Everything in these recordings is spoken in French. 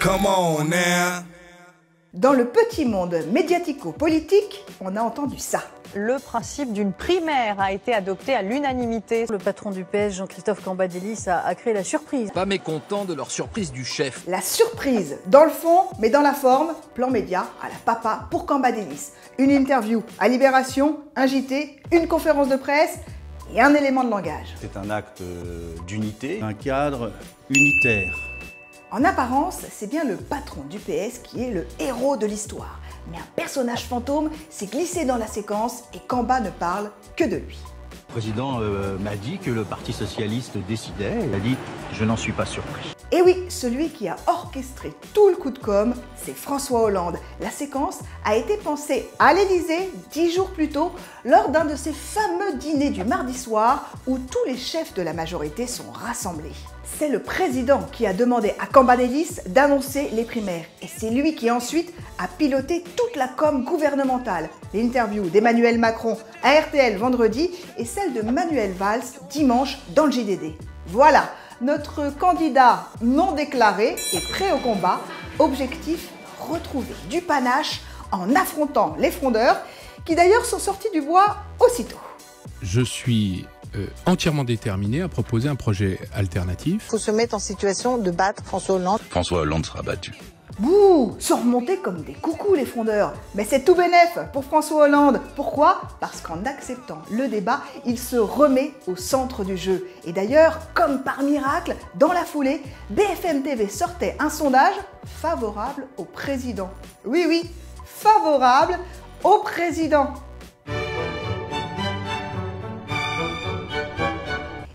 Come on now. Dans le petit monde médiatico-politique, on a entendu ça. Le principe d'une primaire a été adopté à l'unanimité. Le patron du PS, Jean-Christophe Cambadélis, a créé la surprise. Pas mécontent de leur surprise du chef. La surprise, dans le fond, mais dans la forme, plan média à la papa pour Cambadélis. Une interview à Libération, un JT, une conférence de presse et un élément de langage. C'est un acte d'unité, un cadre unitaire. En apparence, c'est bien le patron du PS qui est le héros de l'histoire. Mais un personnage fantôme s'est glissé dans la séquence et Camba ne parle que de lui. Le président m'a dit que le Parti socialiste décidait. Il a dit « je n'en suis pas surpris ». Et oui, celui qui a orchestré tout le coup de com', c'est François Hollande. La séquence a été pensée à l'Élysée 10 jours plus tôt, lors d'un de ces fameux dîners du mardi soir où tous les chefs de la majorité sont rassemblés. C'est le président qui a demandé à Cambadélis d'annoncer les primaires. Et c'est lui qui ensuite a piloté toute la com gouvernementale. L'interview d'Emmanuel Macron à RTL vendredi et celle de Manuel Valls dimanche dans le JDD. Voilà, notre candidat non déclaré est prêt au combat. Objectif, retrouver du panache en affrontant les frondeurs qui d'ailleurs sont sortis du bois aussitôt. Je suis entièrement déterminé à proposer un projet alternatif. Il faut se mettre en situation de battre François Hollande. François Hollande sera battu. Bouh, sont remontés comme des coucous les frondeurs. Mais c'est tout bénef pour François Hollande. Pourquoi? Parce qu'en acceptant le débat, il se remet au centre du jeu. Et d'ailleurs, comme par miracle, dans la foulée, BFM TV sortait un sondage favorable au président. Oui, favorable au président.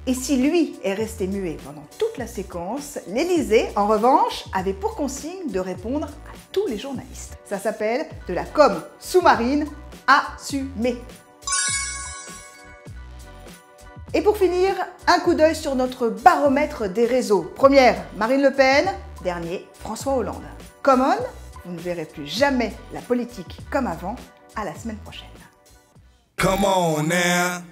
Et si lui est resté muet pendant toute la séquence, l'Élysée, en revanche, avait pour consigne de répondre à tous les journalistes. Ça s'appelle de la com sous-marine assumée. Et pour finir, un coup d'œil sur notre baromètre des réseaux. Première, Marine Le Pen. Dernier, François Hollande. Come on, vous ne verrez plus jamais la politique comme avant. À la semaine prochaine. Come on now.